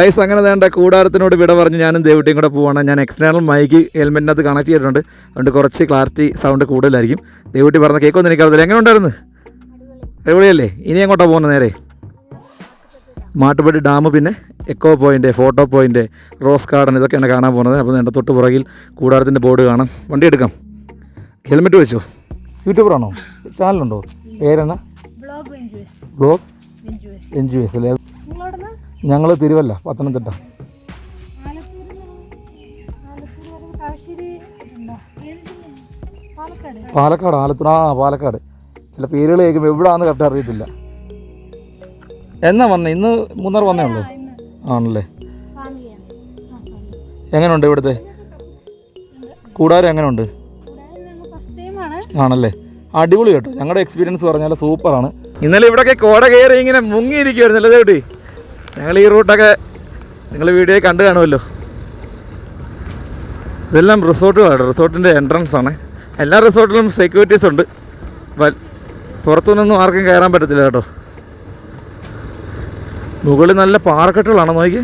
Guys അങ്ങനെ വേണ്ട കൂടാരത്തിനോട് വിട പറഞ്ഞ് ഞാനും ദേവുട്ടിയും കൂടെ പോവാണ്. ഞാൻ എക്സ്റ്റേണൽ മൈക്ക് ഹെൽമെറ്റിനകത്ത് കണക്ട് ചെയ്തിട്ടുണ്ട്, അതുകൊണ്ട് കുറച്ച് ക്ലാരിറ്റി സൗണ്ട് കൂടുതലായിരിക്കും. ദേവുട്ടി പറഞ്ഞ കേൾക്കൊന്നും എനിക്കറിയില്ല. എങ്ങനെ ഉണ്ടായിരുന്നു? അടിപൊളിയല്ലേ? ഇനി എങ്ങോട്ടാണ് പോകുന്നത്? നേരെ മാട്ടുപ്പെട്ടി ഡാം, പിന്നെ echo point, photo point, rose garden, ഇതൊക്കെയാണ് കാണാൻ പോകുന്നത്. അപ്പോൾ എൻ്റെ തൊട്ട് പുറകിൽ കൂടാരത്തിൻ്റെ ബോർഡ് കാണാം. വണ്ടി എടുക്കാം. ഹെൽമെറ്റ് വെച്ചോ. യൂട്യൂബറാണോ? ചാനലുണ്ടോ? പേരെന്നാ? ബ്ലോഗ് എൻജോയ്സ് അല്ലേ? ഞങ്ങൾ തിരുവല്ല, പത്തനംതിട്ട. പാലക്കാട്, ആലത്തൂർ. പാലക്കാട്. ചില പേരുകൾ കേൾക്കുമ്പോൾ എവിടെയാണെന്ന് കറക്റ്റ് അറിയത്തില്ല. എന്നാ വന്നേ? ഇന്ന് മൂന്നാർ വന്നേ ഉള്ളൂ ആണല്ലേ? എങ്ങനെയുണ്ട് ഇവിടുത്തെ കൂടാരം? എങ്ങനെയുണ്ട്? ആണല്ലേ? അടിപൊളി കേട്ടോ. ഞങ്ങളുടെ എക്സ്പീരിയൻസ് പറഞ്ഞാൽ സൂപ്പറാണ്. ഇന്നലെ ഇവിടെയൊക്കെ കോട കയറി ഇങ്ങനെ മുങ്ങിയിരിക്കുമായിരുന്നല്ലേ ദേവുട്ടി? ഞങ്ങൾ ഈ റൂട്ടൊക്കെ നിങ്ങൾ വീഡിയോ കണ്ടു കാണുമല്ലോ. ഇതെല്ലാം റിസോർട്ടുകളാണ്, റിസോർട്ടിൻ്റെ എൻട്രൻസ് ആണ്. എല്ലാ റിസോർട്ടിലും സെക്യൂരിറ്റീസ് ഉണ്ട്. പുറത്തുനിന്നൊന്നും ആർക്കും കയറാൻ പറ്റത്തില്ല കേട്ടോ. മുകളിൽ നല്ല പാറക്കെട്ടുകളാണ്. നോക്കി,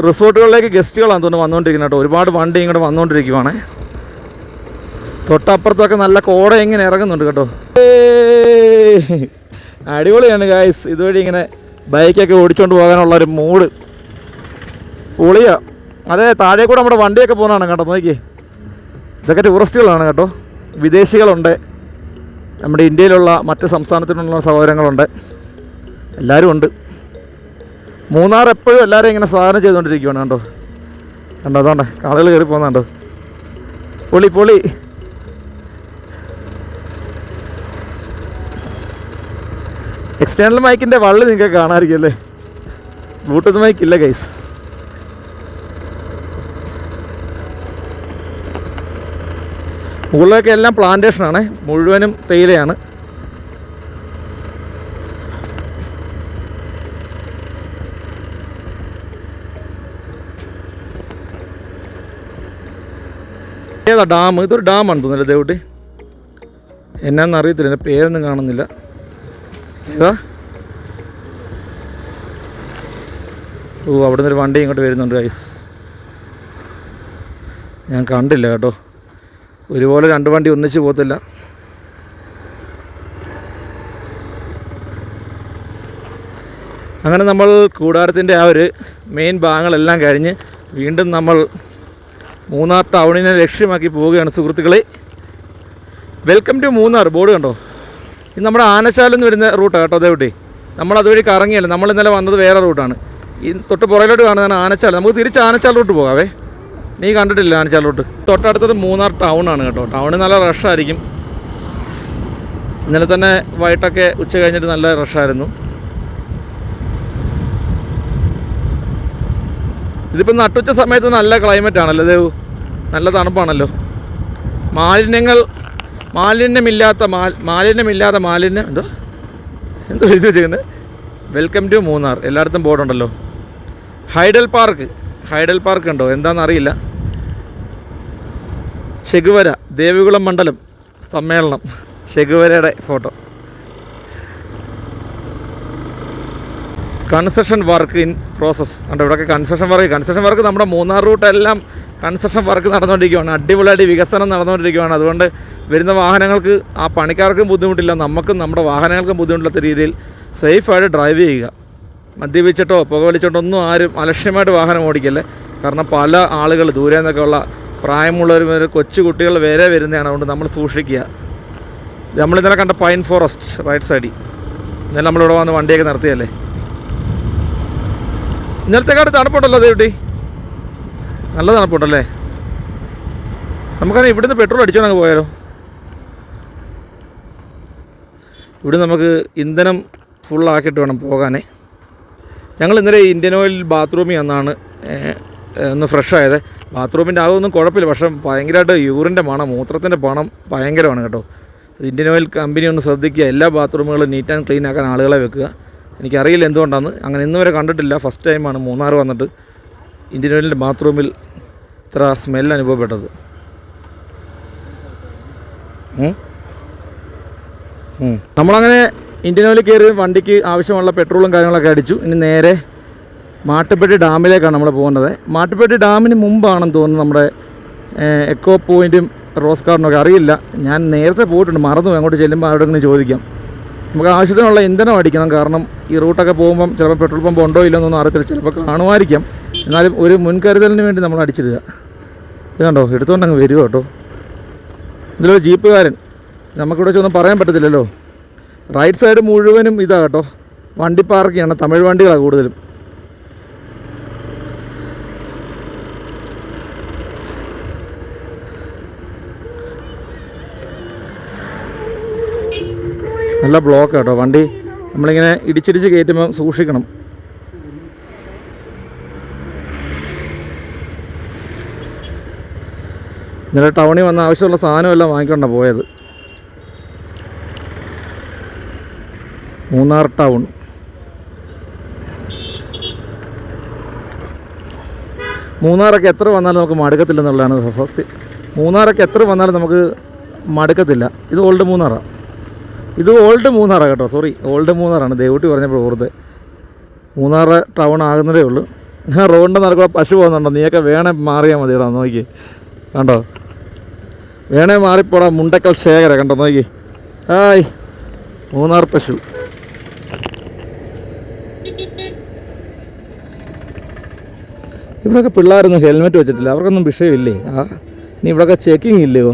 റിസോർട്ടുകളിലേക്ക് ഗസ്റ്റുകളാണെന്ന് തോന്നുന്നു വന്നുകൊണ്ടിരിക്കുന്നത് കേട്ടോ. ഒരുപാട് വണ്ടി ഇങ്ങോട്ട് വന്നുകൊണ്ടിരിക്കുവാണ്. തൊട്ടപ്പുറത്തൊക്കെ നല്ല കോട ഇങ്ങനെ ഇറങ്ങുന്നുണ്ട് കേട്ടോ. അടിപൊളിയാണ് ഗായ്സ്. ഇതുവഴി ഇങ്ങനെ ബൈക്കൊക്കെ ഓടിച്ചുകൊണ്ട് പോകാനുള്ളൊരു മൂഡ് പൊളിയാ. അതെ, താഴെ കൂടെ നമ്മുടെ വണ്ടിയൊക്കെ പോകുന്നതാണ് കേട്ടോ. നോക്കി, ഇതൊക്കെ ടൂറിസ്റ്റുകളാണ് കേട്ടോ. വിദേശികളുണ്ട്, നമ്മുടെ ഇന്ത്യയിലുള്ള മറ്റ് സംസ്ഥാനത്തിനുള്ള സഹോദരങ്ങളുണ്ട്, എല്ലാവരും ഉണ്ട്. മൂന്നാർ എപ്പോഴും എല്ലാവരും ഇങ്ങനെ സാധനം ചെയ്തുകൊണ്ടിരിക്കുകയാണ് കേട്ടോ. കണ്ടോ? അതുകൊണ്ട് ആളുകൾ കയറി പോകുന്നുണ്ടോ? പൊളി പൊളി. എക്സ്റ്റേണൽ മൈക്കിൻ്റെ വള്ളി നിങ്ങൾക്ക് കാണാമായിരിക്കും അല്ലേ? ബ്ലൂടൂത്ത് മൈക്കില്ല ഗൈസ്. മുകളിലൊക്കെ എല്ലാം പ്ലാന്റേഷനാണ്, മുഴുവനും തേയിലയാണ്. ഏതാ ഡാം? ഇതൊരു ഡാമാണ് തോന്നുന്നില്ല ദേവുട്ടി? എന്നാന്ന് അറിയത്തില്ല, എൻ്റെ പേരൊന്നും കാണുന്നില്ല. ഏതാ? ഓ, അവിടെ നിന്നൊരു വണ്ടി ഇങ്ങോട്ട് വരുന്നുണ്ട് ഗൈസ്. ഞാൻ കണ്ടില്ല കേട്ടോ. ഒരുപോലെ രണ്ട് വണ്ടി ഒന്നിച്ച് പോകത്തില്ല. അങ്ങനെ നമ്മൾ കൂടാരത്തിൻ്റെ ആ ഒരു മെയിൻ ഭാഗങ്ങളെല്ലാം കഴിഞ്ഞ് വീണ്ടും നമ്മൾ മൂന്നാർ ടൗണിനെ ലക്ഷ്യമാക്കി പോവുകയാണ് സുഹൃത്തുക്കളെ. വെൽക്കം ടു മൂന്നാർ ബോർഡ് കണ്ടോ? ഇത് നമ്മുടെ ആനച്ചാലിൽ നിന്ന് വരുന്ന റൂട്ടാണ് കേട്ടോ ദേവുട്ടി. നമ്മൾ അതുവഴി കറങ്ങിയല്ല, നമ്മൾ ഇന്നലെ വന്നത് വേറെ റൂട്ടാണ്. ഈ തൊട്ട് പുറകിലോട്ട് കാണുന്നതാണ് ആനച്ചാൽ. നമുക്ക് തിരിച്ച് ആനച്ചാൽ റൂട്ട് പോകാവേ. നീ കണ്ടിട്ടില്ല ആനച്ചാൽ റൂട്ട്? തൊട്ടടുത്തത് മൂന്നാർ ടൗണാണ് കേട്ടോ. ടൗണിൽ നല്ല റഷായിരിക്കും. ഇന്നലെ തന്നെ വൈകിട്ടൊക്കെ ഉച്ച കഴിഞ്ഞിട്ട് നല്ല റഷായിരുന്നു. ഇതിപ്പോൾ നട്ടുച്ച സമയത്ത് നല്ല ക്ലൈമറ്റ് ആണല്ലോ ദേവു, നല്ല തണുപ്പാണല്ലോ. മാലിന്യമില്ലാത്ത മാലിന്യം എന്തോ എഴുതി വെച്ചിരിക്കുന്നത്? Welcome to Munnar. എല്ലായിടത്തും ബോർഡുണ്ടല്ലോ. ഹൈഡൽ പാർക്ക് ഉണ്ടോ? എന്താണെന്നറിയില്ല. ചെഗുവര ദേവികുളം മണ്ഡലം സമ്മേളനം, ചെഗുവരയുടെ photo. Construction work in process ഉണ്ട്. ഇവിടെയൊക്കെ കൺസ്ട്രക്ഷൻ വർക്ക് നമ്മുടെ മൂന്നാർ റൂട്ടെല്ലാം കൺസ്ട്രക്ഷൻ വർക്ക് നടന്നുകൊണ്ടിരിക്കുകയാണ്. അടിപൊളിയായിട്ട് വികസനം നടന്നുകൊണ്ടിരിക്കുകയാണ്. അതുകൊണ്ട് വരുന്ന വാഹനങ്ങൾക്ക്, ആ പണിക്കാർക്കും ബുദ്ധിമുട്ടില്ല, നമുക്കും നമ്മുടെ വാഹനങ്ങൾക്കും ബുദ്ധിമുട്ടില്ലാത്ത രീതിയിൽ സേഫായിട്ട് ഡ്രൈവ് ചെയ്യുക. മദ്യപിച്ചിട്ടോ പുകവലിച്ചിട്ടോ ഒന്നും ആരും അലക്ഷ്യമായിട്ട് വാഹനം ഓടിക്കല്ലേ. കാരണം പല ആളുകൾ ദൂരെ നിന്നൊക്കെ ഉള്ള പ്രായമുള്ളവർ മുതൽ കൊച്ചു കുട്ടികൾ വരെ വരുന്നതാണ്. അതുകൊണ്ട് നമ്മൾ സൂക്ഷിക്കുക. നമ്മളിന്നലെ കണ്ട പൈൻ ഫോറസ്റ്റ് റൈറ്റ് സൈഡിൽ ഇന്നലെ നമ്മളിവിടെ വന്ന് വണ്ടിയൊക്കെ നിർത്തിയല്ലേ. ഇന്നലത്തെ കാട് തണുപ്പുണ്ടല്ലോ ദേവുട്ടി? നല്ല തണുപ്പുണ്ടല്ലേ? നമുക്കറിയാം ഇവിടുന്ന് പെട്രോൾ അടിച്ചോ അങ്ങ് പോയാലോ? ഇവിടെ നമുക്ക് ഇന്ധനം ഫുള്ളാക്കിയിട്ട് വേണം പോകാനേ. ഞങ്ങൾ ഇന്നലെ ഇന്ത്യൻ ഓയിൽ ബാത്റൂമിൽ വന്നാണ് ഒന്ന് ഫ്രഷ് ആയത്. ബാത്റൂമിൻ്റെ ആകൊന്നും കുഴപ്പമില്ല, പക്ഷേ ഭയങ്കരമായിട്ട് യൂറിൻ്റെ മണം, മൂത്രത്തിൻ്റെ പണം ഭയങ്കരമാണ് കേട്ടോ. ഇന്ത്യൻ ഓയിൽ കമ്പനി ഒന്ന് ശ്രദ്ധിക്കുക. എല്ലാ ബാത്റൂമുകളും നീറ്റ് ആൻഡ് ക്ലീൻ ആക്കാൻ ആളുകളെ വെക്കുക. എനിക്കറിയില്ല എന്തുകൊണ്ടാണ്, അങ്ങനെ ഇന്ന് വരെ കണ്ടിട്ടില്ല. ഫസ്റ്റ് ടൈമാണ് മൂന്നാർ വന്നിട്ട് ഇന്ത്യൻ ഓയിലിൻ്റെ ബാത്റൂമിൽ ഇത്ര സ്മെല്ല് അനുഭവപ്പെട്ടത്. നമ്മളങ്ങനെ ഇന്ത്യൻ ഓയിൽ കയറി വണ്ടിക്ക് ആവശ്യമുള്ള പെട്രോളും കാര്യങ്ങളൊക്കെ അടിച്ചു. ഇനി നേരെ മാട്ടുപ്പെട്ടി ഡാമിലേക്കാണ് നമ്മൾ പോകുന്നത്. മാട്ടുപ്പെട്ടി ഡാമിന് മുമ്പാണെന്ന് തോന്നുന്നു നമ്മുടെ എക്കോ പോയിൻറ്റും റോസ് ഗാർഡനൊക്കെ. അറിയില്ല, ഞാൻ നേരത്തെ പോയിട്ടുണ്ട്, മറന്നു. അങ്ങോട്ട് ചെല്ലുമ്പോൾ അവിടെ നിന്ന് ചോദിക്കാം. നമുക്ക് ആവശ്യത്തിനുള്ള ഇന്ധനം അടിക്കണം. കാരണം ഈ റൂട്ടൊക്കെ പോകുമ്പം ചിലപ്പോൾ പെട്രോൾ പമ്പ് ഉണ്ടോ ഇല്ലെന്നൊന്നും അറിയത്തില്ല. ചിലപ്പോൾ കാണുമായിരിക്കാം. എന്നാലും ഒരു മുൻകരുതലിന് വേണ്ടി നമ്മൾ അടിച്ചിടുക. ഇത് കണ്ടോ, എടുത്തുകൊണ്ടങ്ങ് വരിക കേട്ടോ. ഇതിലൊരു ജീപ്പുകാരൻ, നമുക്കിവിടെ വെച്ചൊന്നും പറയാൻ പറ്റത്തില്ലല്ലോ. റൈറ്റ് സൈഡ് മുഴുവനും ഇതാ കേട്ടോ, വണ്ടി പാർക്കിയാണ്. തമിഴ് വണ്ടികളാണ് കൂടുതലും. നല്ല ബ്ലോക്ക് കേട്ടോ. വണ്ടി നമ്മളിങ്ങനെ ഇടിച്ചിടിച്ച് കയറ്റുമ്പോൾ സൂക്ഷിക്കണം. ഇന്നലെ ടൗണിൽ വന്ന ആവശ്യമുള്ള സാധനമെല്ലാം വാങ്ങിക്കൊണ്ടാണ് പോയത്. മൂന്നാർ ടൗൺ. മൂന്നാറൊക്കെ എത്ര വന്നാലും നമുക്ക് മടുക്കത്തില്ലെന്നുള്ളതാണ് സത്യം. മൂന്നാറൊക്കെ എത്ര വന്നാലും നമുക്ക് മടുക്കത്തില്ല. ഇത് ഓൾഡ് മൂന്നാറാണ്. ഇത് ഓൾഡ് മൂന്നാറാണ് കേട്ടോ. Sorry, old മൂന്നാറാണ്. ദേവൂട്ടി പറഞ്ഞപ്പോൾ ഓർത്ത്. മൂന്നാർ ടൗൺ ആകുന്നതേ ഉള്ളൂ. റോഡിൻ്റെ നടക്കുള്ള പശു പോകുന്നുണ്ടോ? നീയൊക്കെ വേണേ മാറിയാൽ മതി. ഇടാ നോക്കി കണ്ടോ, വേണേ മാറിപ്പോടാ. മുണ്ടക്കൽ ശേഖര കണ്ടോ, നോക്കി. ഹായ്, മൂന്നാർ പശു. ഇവിടെയൊക്കെ പിള്ളേരൊന്നും ഹെൽമെറ്റ് വെച്ചിട്ടില്ല. അവർക്കൊന്നും വിഷയമില്ലേ? ഇനി ഇവിടെയൊക്കെ ചെക്കിങ് ഇല്ലയോ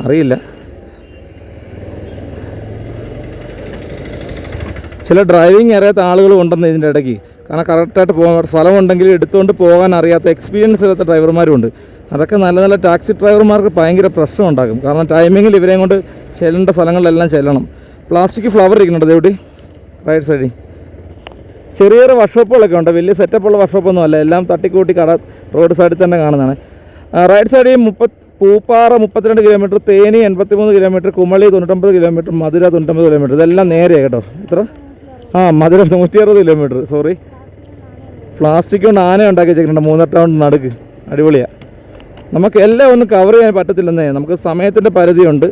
അറിയില്ല. ചില ഡ്രൈവിങ് അറിയാത്ത ആളുകളും ഉണ്ടെന്ന് ഇതിൻ്റെ ഇടയ്ക്ക്. കാരണം കറക്റ്റായിട്ട് പോകാൻ സ്ഥലമുണ്ടെങ്കിൽ എടുത്തുകൊണ്ട് പോകാൻ അറിയാത്ത എക്സ്പീരിയൻസ് ഇല്ലാത്ത ഡ്രൈവർമാരുണ്ട്. അതൊക്കെ നല്ല നല്ല ടാക്സി ഡ്രൈവർമാർക്ക് ഭയങ്കര പ്രശ്നം ഉണ്ടാക്കും. കാരണം ടൈമിങ്ങിൽ ഇവരെയും കൊണ്ട് ചെല്ലേണ്ട സ്ഥലങ്ങളിലെല്ലാം ചെല്ലണം. പ്ലാസ്റ്റിക് ഫ്ലവർ ഇരിക്കുന്നുണ്ട് ദേവട്ടി റൈറ്റ് സൈഡിൽ. ചെറിയ ചെറിയ വർക്ക്ഷോപ്പുകളൊക്കെ ഉണ്ട്. വലിയ സെറ്റപ്പുള്ള വർക്ക്ഷോപ്പൊന്നും അല്ല. എല്ലാം തട്ടിക്കൂട്ടി കട റോഡ് സൈഡിൽ തന്നെ കാണുന്നതാണ്. റൈറ്റ് സൈഡിൽ Pooppara 32 kilometre, Theni 83 kilometre, Kumily 99 kilometre, Madurai 99 kilometre. ഇതെല്ലാം നേരെയാണ് കേട്ടോ. എത്ര? മധുര 160 കിലോമീറ്റർ. സോറി, പ്ലാസ്റ്റിക് കൊണ്ട് ആന ഉണ്ടാക്കി വെച്ചിട്ടുണ്ട് മൂന്നാർ ടൗൺ നടുക്ക്. അടിപൊളിയാണ്. നമുക്ക് എല്ലാം ഒന്നും കവർ ചെയ്യാൻ പറ്റത്തില്ലെന്നേ. നമുക്ക് സമയത്തിൻ്റെ പരിധിയുണ്ട്.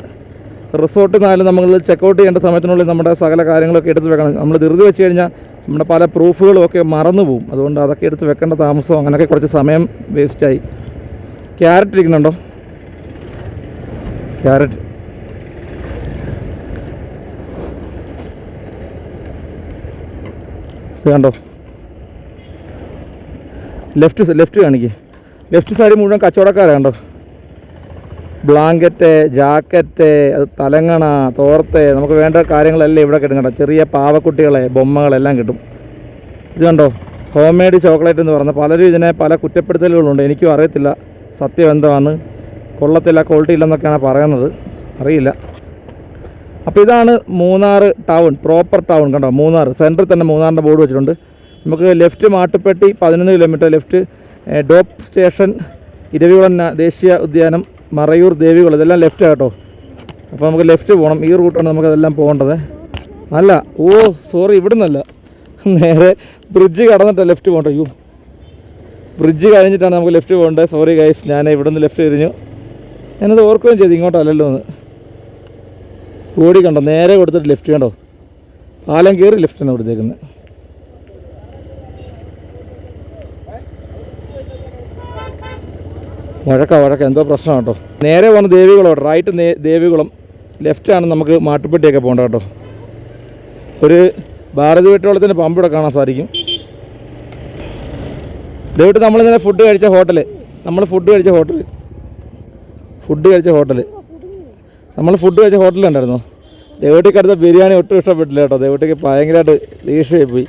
റിസോർട്ടിൽ നിന്നാലും നമ്മൾ ചെക്കൗട്ട് ചെയ്യേണ്ട സമയത്തിനുള്ളിൽ നമ്മുടെ സകല കാര്യങ്ങളൊക്കെ എടുത്ത് വെക്കണം. നമ്മൾ ധൃതി വെച്ച് കഴിഞ്ഞാൽ നമ്മുടെ പല പ്രൂഫുകളും ഒക്കെ മറന്നു പോവും. അതുകൊണ്ട് അതൊക്കെ എടുത്ത് വെക്കേണ്ട താമസം, അങ്ങനെയൊക്കെ കുറച്ച് സമയം വേസ്റ്റായി. ക്യാരറ്റ് ഇരിക്കുന്നുണ്ടോ? ക്യാരറ്റ് ഇത് കണ്ടോ. ലെഫ്റ്റ് കാണിക്ക്. ലെഫ്റ്റ് സൈഡിൽ മുഴുവൻ കച്ചവടക്കാരാണ് കണ്ടോ. ബ്ലാങ്കറ്റ്, ജാക്കറ്റ്, അത് തലങ്ങണ, തോർത്ത്, നമുക്ക് വേണ്ട കാര്യങ്ങളെല്ലാം ഇവിടെ കിട്ടും കേട്ടോ. ചെറിയ പാവക്കുട്ടികളെ, ബൊമ്മകളെല്ലാം കിട്ടും. ഇത് കണ്ടോ, ഹോം മെയ്ഡ് ചോക്ലേറ്റ് എന്ന് പറഞ്ഞാൽ പലരും ഇതിനെ പല കുറ്റപ്പെടുത്തലുകളുണ്ട്. എനിക്കും അറിയത്തില്ല സത്യം എന്താണെന്ന്. കൊള്ളത്തില്ല, ക്വാളിറ്റി ഇല്ലെന്നൊക്കെയാണ് പറയുന്നത്, അറിയില്ല. അപ്പോൾ ഇതാണ് മൂന്നാർ ടൗൺ, പ്രോപ്പർ ടൗൺ കണ്ടോ. മൂന്നാർ സെൻറ്ററിൽ തന്നെ മൂന്നാറിൻ്റെ ബോർഡ് വെച്ചിട്ടുണ്ട്. നമുക്ക് left Mattupetty 11 kilometre, left dope station, Eravikulam ദേശീയ ഉദ്യാനം, മറയൂർ, ദേവികുളം, ഇതെല്ലാം ലെഫ്റ്റ് കേട്ടോ. അപ്പോൾ നമുക്ക് ലെഫ്റ്റ് പോകണം. ഈ റൂട്ടാണ് നമുക്കതെല്ലാം പോകേണ്ടത്. അല്ല, സോറി, ഇവിടുന്നല്ല, നേരെ ബ്രിഡ്ജ് കടന്നിട്ടാണ് ലെഫ്റ്റ് പോകേണ്ടത്. ബ്രിഡ്ജ് കഴിഞ്ഞിട്ടാണ് നമുക്ക് ലെഫ്റ്റ് പോകേണ്ടത്. സോറി ഗൈസ്, ഞാൻ ഇവിടുന്ന് ലെഫ്റ്റ് തിരിഞ്ഞു. ഞാനത് ഓർക്കുകയും ചെയ്തു, ഇങ്ങോട്ടല്ലല്ലോ എന്ന്. ഓടി കണ്ടോ, നേരെ കൊടുത്തിട്ട് ലെഫ്റ്റ് കണ്ടോ. പാലം കയറി ലെഫ്റ്റാണ് കൊടുത്തേക്കുന്നത്. വഴക്ക എന്തോ പ്രശ്നം കേട്ടോ. നേരെ പോകുന്ന ദേവികുളം, റൈറ്റ് ദേവികുളം, ലെഫ്റ്റാണ് നമുക്ക് മാട്ടുപ്പെട്ടിയൊക്കെ പോകേണ്ടത് കേട്ടോ. ഒരു ഭാരതി വെട്ടോളത്തിൻ്റെ പമ്പ് ഇവിടെ കാണാൻ സാധിക്കും. ദേവിട്ട് നമ്മളിന്നലെ ഫുഡ് കഴിച്ച ഹോട്ടൽ നമ്മൾ ഫുഡ് കഴിച്ച ഹോട്ടലുണ്ടായിരുന്നു. ദേവട്ടിക്ക് അടുത്ത ബിരിയാണി ഒട്ടും ഇഷ്ടപ്പെട്ടില്ല കേട്ടോ. ദേവട്ടിക്ക് ഭയങ്കരമായിട്ട് ദേഷ്യമായി പോയി.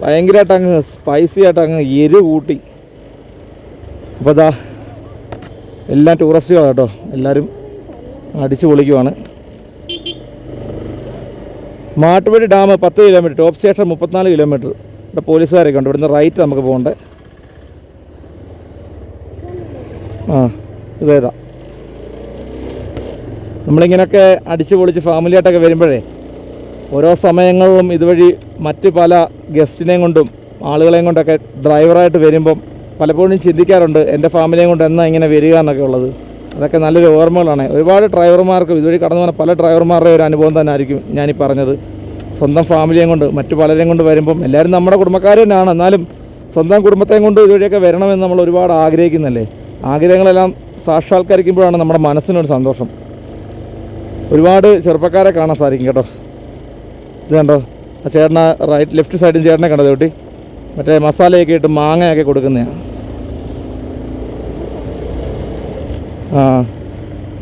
ഭയങ്കരമായിട്ട് അങ്ങ് സ്പൈസി ആയിട്ട് അങ്ങ് എരി കൂട്ടി. അപ്പോൾ അതാ എല്ലാം ടൂറിസ്റ്റുകളാണ് കേട്ടോ. എല്ലാവരും അടിച്ചു പൊളിക്കുവാണ്. Mattupetty dam 10 kilometre, top station 34 kilometre. ഇവിടെ പോലീസുകാരൊക്കെ ഉണ്ട്. ഇവിടുന്ന് റൈറ്റ് നമുക്ക് പോകണ്ടേ. ഇതേതാ നമ്മളിങ്ങനെയൊക്കെ അടിച്ചു പൊളിച്ച് ഫാമിലിയായിട്ടൊക്കെ വരുമ്പോഴേ ഓരോ സമയങ്ങളിലും ഇതുവഴി മറ്റ് പല ഗസ്റ്റിനെയും കൊണ്ടും ആളുകളെയും കൊണ്ടൊക്കെ ഡ്രൈവറായിട്ട് വരുമ്പം പലപ്പോഴും ചിന്തിക്കാറുണ്ട് എൻ്റെ ഫാമിലിയും കൊണ്ട് എന്നാ ഇങ്ങനെ വരിക എന്നൊക്കെ ഉള്ളത്. അതൊക്കെ നല്ലൊരു ഓർമ്മകളാണ്. ഒരുപാട് ഡ്രൈവർമാർക്ക് ഇതുവഴി കടന്നു പോകുന്ന പല ഡ്രൈവർമാരുടെ ഒരു അനുഭവം തന്നെ ആയിരിക്കും ഞാനീ പറഞ്ഞത്. സ്വന്തം ഫാമിലിയും കൊണ്ട് മറ്റു പലരെയും കൊണ്ട് വരുമ്പം എല്ലാവരും നമ്മുടെ കുടുംബക്കാർ തന്നെയാണ്. എന്നാലും സ്വന്തം കുടുംബത്തെയും കൊണ്ട് ഇതുവഴിയൊക്കെ വരണമെന്ന് നമ്മൾ ഒരുപാട് ആഗ്രഹിക്കുന്നല്ലേ. ആഗ്രഹങ്ങളെല്ലാം സാക്ഷാത്കരിക്കുമ്പോഴാണ് നമ്മുടെ മനസ്സിനൊരു സന്തോഷം. ഒരുപാട് ചെറുപ്പക്കാരെ കാണാൻ സാധിക്കും കേട്ടോ. ഇത് കണ്ടോ, ആ ചേട്ടന ലെഫ്റ്റ് സൈഡിൽ ചേട്ടനെ കണ്ടത് കുട്ടി മറ്റേ മസാലയൊക്കെ ഇട്ട് മാങ്ങയൊക്കെ കൊടുക്കുന്നതാണ്. ആ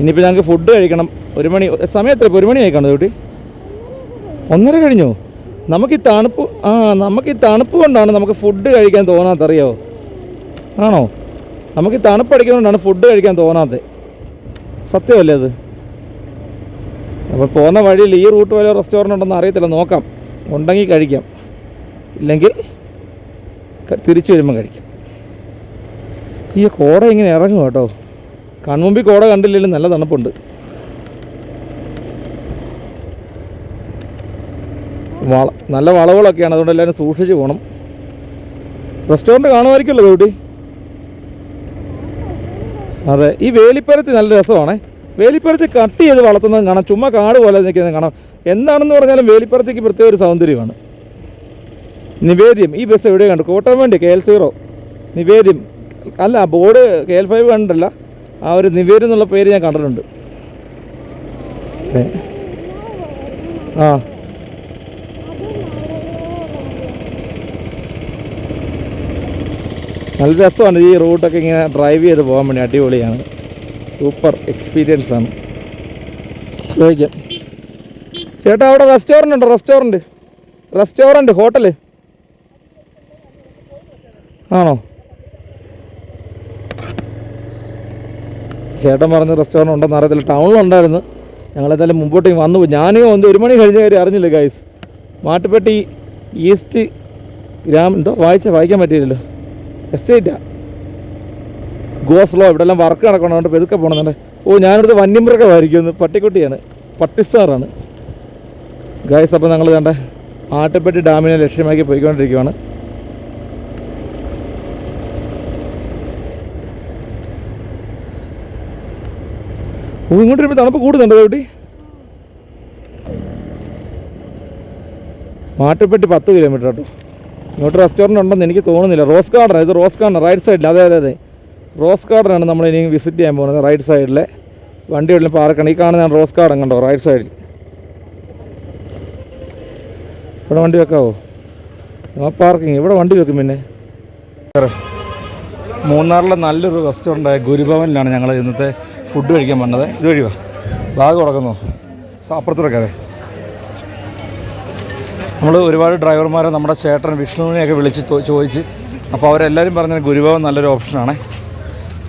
ഇനിയിപ്പോൾ ഞങ്ങൾക്ക് ഫുഡ് കഴിക്കണം. 1 മണി സമയത്ത് 1 മണി ആയിക്കാണോ കുട്ടി? 1:30 കഴിഞ്ഞോ? നമുക്ക് ഈ തണുപ്പ് കൊണ്ടാണ് നമുക്ക് ഫുഡ് കഴിക്കാൻ തോന്നാത്തറിയോ? ആണോ? നമുക്ക് ഈ തണുപ്പടിക്കുന്നതുകൊണ്ടാണ് ഫുഡ് കഴിക്കാൻ തോന്നാത്തത്. സത്യമല്ലേ അത്? അപ്പോൾ പോകുന്ന വഴിയിൽ ഈ റൂട്ട് വല്ല റെസ്റ്റോറൻ്റ് ഉണ്ടെന്ന് അറിയത്തില്ല, നോക്കാം. ഉണ്ടെങ്കിൽ കഴിക്കാം, ഇല്ലെങ്കിൽ തിരിച്ചു വരുമ്പോൾ കഴിക്കാം. ഈ കോട ഇങ്ങനെ ഇറങ്ങും കേട്ടോ. കൺമുമ്പിൽ കോട കണ്ടില്ലെങ്കിലും നല്ല തണുപ്പുണ്ട്. നല്ല വളവുകളൊക്കെയാണ്, അതുകൊണ്ട് എല്ലാവരും സൂക്ഷിച്ച് പോകണം. റെസ്റ്റോറൻറ്റ് കാണുമായിരിക്കുമല്ലോ കുട്ടി? അതെ, ഈ വേലിപ്പരത്തി നല്ല രസമാണ്. വേലിപ്പരത്തി കട്ട് ചെയ്ത് വളർത്തുന്നത് കാണാം, ചുമ്മാ കാട് പോലെ നിൽക്കുന്നത് കാണാം. എന്താണെന്ന് പറഞ്ഞാലും വേലിപ്പരത്തിക്ക് പ്രത്യേക ഒരു സൗന്ദര്യമാണ്. നിവേദ്യം, ഈ ബസ് എവിടെയാണ് കണ്ടു? കോട്ടമേണ്ടി KL0 നിവേദ്യം അല്ല, ബോർഡ് KL5 കണ്ടല്ല, ആ ഒരു നിവേദ്യം എന്നുള്ള പേര് ഞാൻ കണ്ടിട്ടുണ്ട്. ആ നല്ല രസമാണ് ഈ റൂട്ടൊക്കെ ഇങ്ങനെ ഡ്രൈവ് ചെയ്ത് പോകാൻ വേണ്ടി. അടിപൊളിയാണ്, സൂപ്പർ എക്സ്പീരിയൻസ് ആണ്. ചോദിക്കാം ചേട്ടാ, അവിടെ റെസ്റ്റോറൻ്റ് ഉണ്ടോ? റെസ്റ്റോറൻറ്റ് ഹോട്ടല് ആണോ? ചേട്ടൻ പറഞ്ഞ റെസ്റ്റോറൻറ്റ് ഉണ്ടെന്ന് അറിയത്തില്ല. ടൗണിലുണ്ടായിരുന്നു, ഞങ്ങളെന്തായാലും മുമ്പോട്ട് വന്നു. ഞാനും 1 മണി കഴിഞ്ഞ കാര്യം അറിഞ്ഞില്ല ഗൈസ്. മാട്ടുപ്പെട്ടി ഈസ്റ്റ് എന്തോ വായിക്കാൻ പറ്റിയില്ലല്ലോ. എസ്റ്റേറ്റാ ഗോസ്ലോ, ഇവിടെ എല്ലാം വർക്ക് നടക്കണോണ്ട് പെതുക്കെ പോകണമെന്നുണ്ട്. ഞാനിവിടുത്തെ വന്യമൃഗമായിരിക്കും, പട്ടിക്കുട്ടിയാണ്, പട്ടിസ്റ്റാറാണ് ഗൈസ്. അപ്പോൾ ഞങ്ങൾ വേണ്ട മാട്ടുപ്പെട്ടി ഡാമിനെ ലക്ഷ്യമാക്കി പോയിക്കൊണ്ടിരിക്കുകയാണ്. ഇങ്ങോട്ട് വരുമ്പോൾ തണുപ്പ് കൂടുന്നുണ്ടോ കുട്ടി? മാട്ടുപ്പെട്ടി 10 കിലോമീറ്റർ കേട്ടോ. ഇങ്ങോട്ട് റെസ്റ്റോറൻറ്റ് ഉണ്ടെന്ന് എനിക്ക് തോന്നുന്നില്ല. റോസ് ഗാർഡൻ, ഇത് റോസ് ഗാർഡൻ റൈറ്റ് സൈഡിൽ. അതെ, റോസ് ഗാർഡനാണ് നമ്മൾ ഇനി വിസിറ്റ് ചെയ്യാൻ പോകുന്നത്. റൈറ്റ് സൈഡിലെ വണ്ടി ഉള്ളിൽ പാർക്കാണ്. ഈ കാണുന്നതാണ് റോസ് ഗാർഡൻ കണ്ടോ, റൈറ്റ് സൈഡിൽ. ഇവിടെ വണ്ടി വെക്കാവോ? പാർക്കിങ് ഇവിടെ വണ്ടി വെക്കും. പിന്നെ മൂന്നാറിലെ നല്ലൊരു റെസ്റ്റോറൻറ്റായ ഗുരുഭവനിലാണ് ഞങ്ങൾ ഇന്നത്തെ ഫുഡ് കഴിക്കാൻ വന്നത്. ഇതുവഴി ബാഗ് കൊടുക്കുന്നോ? അപ്പുറത്തൂടെ നമ്മൾ ഒരുപാട് ഡ്രൈവർമാരെ നമ്മുടെ ചേട്ടൻ വിഷ്ണുവിനെയൊക്കെ വിളിച്ച് ചോദിച്ച്, അപ്പോൾ അവരെല്ലാവരും പറഞ്ഞത് ഗുരുഭവൻ നല്ലൊരു ഓപ്ഷനാണ്.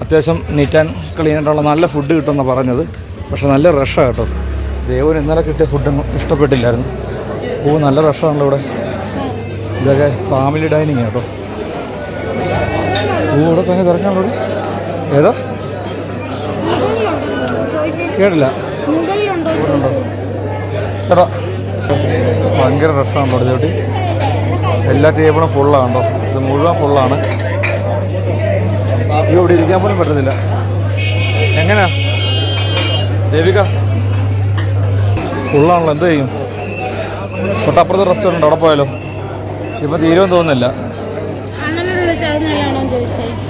അത്യാവശ്യം നീറ്റ് ആൻഡ് ക്ലീനായിട്ടുള്ള നല്ല ഫുഡ് കിട്ടുമെന്നാണ് പറഞ്ഞത്. പക്ഷേ നല്ല റഷാണ് കേട്ടോ. ദേവന് ഇന്നലെ കിട്ടിയ ഫുഡൊന്നും ഇഷ്ടപ്പെട്ടില്ലായിരുന്നു. നല്ല റഷാണല്ലോ ഇവിടെ. ഇതൊക്കെ ഫാമിലി ഡൈനിങ് കേട്ടോ. ഇവിടെ ഭയങ്കര തിരക്കാണല്ലോ. ഏതാ കേട്ടില്ല ചേട്ടാ? ഭയങ്കര റഷാണല്ലോ ചേട്ടി. എല്ലാ ടേബിളും ഫുള്ളാണല്ലോ. ഇത് മുഴുവൻ ഫുള്ളാണ്. ഇവിടെ ഇരിക്കാൻ പോലും പറ്റുന്നില്ല. എങ്ങനെയാ ദേവിക? ഫുള്ളാണല്ലോ, എന്ത് ചെയ്യും? തൊട്ടപ്പുറത്തെ റെസ്റ്റോറൻറ്റ് അവിടെ പോയാലോ? ഇപ്പം തീരുമെന്ന് തോന്നുന്നില്ല.